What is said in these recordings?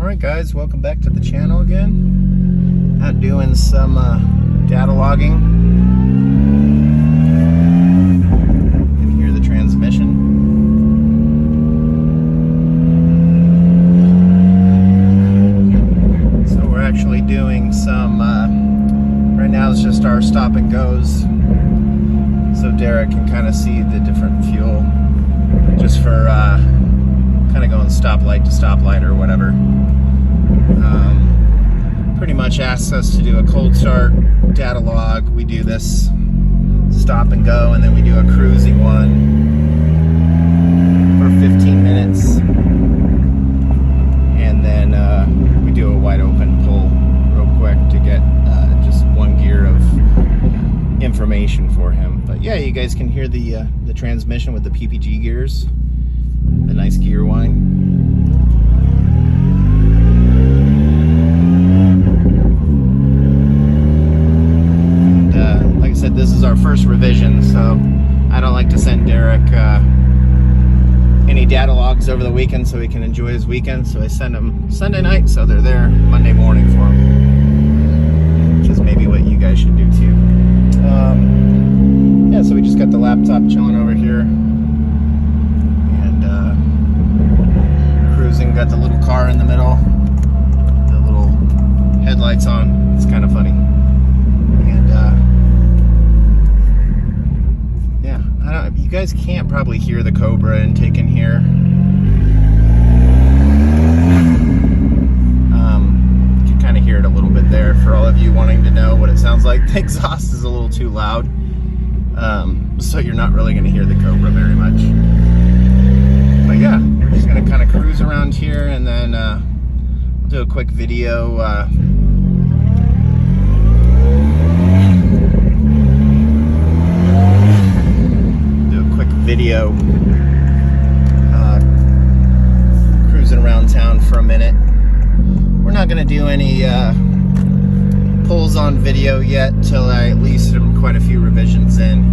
Alright guys, welcome back to the channel again. Out doing some data logging. You can hear the transmission. So we're actually doing some, right now it's just our stop and goes. So Derek can kind of see the different fuel just for kind of going stoplight to stoplight or whatever. Pretty much asks us to do a cold start data log. We do this stop and go, and then we do a cruising one for 15 minutes, and then we do a wide open pull real quick to get just one gear of information for him. But yeah, you guys can hear the transmission with the PPG gears, the nice gear whine. This is our first revision, so I don't like to send Derek any data logs over the weekend so he can enjoy his weekend, so I send them Sunday night so they're there Monday morning for him, which is maybe what you guys should do too. Yeah, so we just got the laptop chilling over here and cruising. Got the little car in the middle, the little headlights on. It's kind of funny. You guys can't probably hear the Cobra intake in here. You can kind of hear it a little bit there for all of you wanting to know what it sounds like. The exhaust is a little too loud, so you're not really going to hear the Cobra very much. But yeah, we're just going to kind of cruise around here, and then we'll do a quick video. Video cruising around town for a minute. We're not going to do any pulls on video yet till I at least am quite a few revisions in.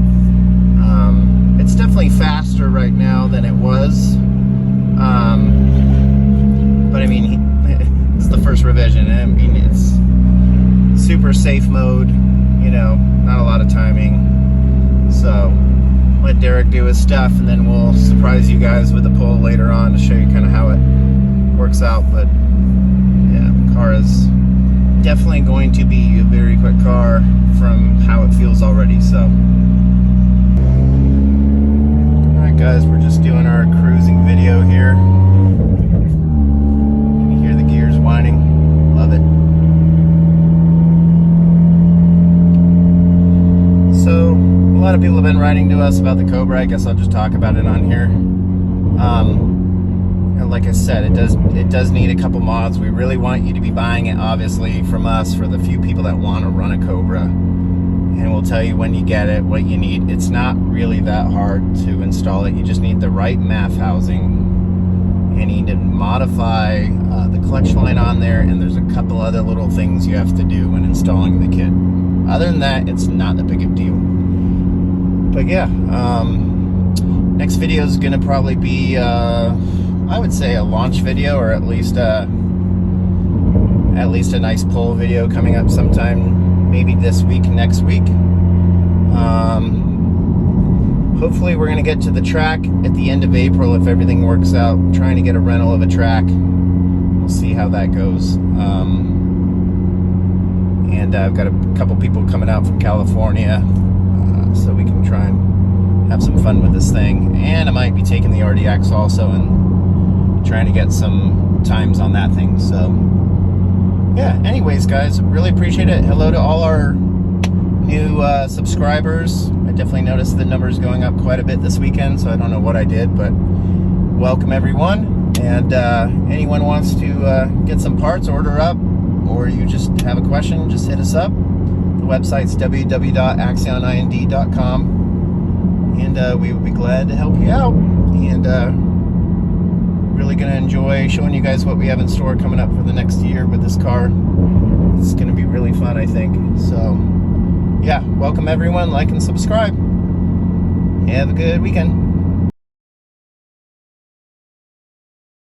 It's definitely faster right now than it was, but I mean, it's the first revision. I mean, it's super safe mode, you know, not a lot of timing, so let Derek do his stuff, and then we'll surprise you guys with a pull later on to show you kind of how it works out. But yeah, the car is definitely going to be a very quick car from how it feels already. So alright guys, we're just doing our cruising video here. Can you hear the gears whining? Love it. So a lot of people have been writing to us about the Cobra. I guess I'll just talk about it on here. And like I said, it does need a couple mods. We really want you to be buying it, obviously, from us for the few people that want to run a Cobra. And we'll tell you when you get it, what you need. It's not really that hard to install it. You just need the right MAF housing. And you need to modify the clutch line on there, and there's a couple other little things you have to do when installing the kit. Other than that, it's not that big a deal. But yeah, next video is going to probably be, I would say, a launch video, or at least a nice pull video coming up sometime, maybe this week, next week. Hopefully we're going to get to the track at the end of April if everything works out. Trying to get a rental of a track. We'll see how that goes. And I've got a couple people coming out from California, so we can try and have some fun with this thing. And I might be taking the RDX also and trying to get some times on that thing. So yeah, anyways guys, really appreciate it. Hello to all our new subscribers. I definitely noticed the numbers going up quite a bit this weekend, so I don't know what I did, but welcome everyone. And anyone wants to get some parts, order up, or you just have a question, just hit us up. The website's www.axioninD.com, and we will be glad to help you out. And really going to enjoy showing you guys what we have in store coming up for the next year with this car. It's going to be really fun, I think. So yeah, welcome everyone. Like and subscribe. Have a good weekend.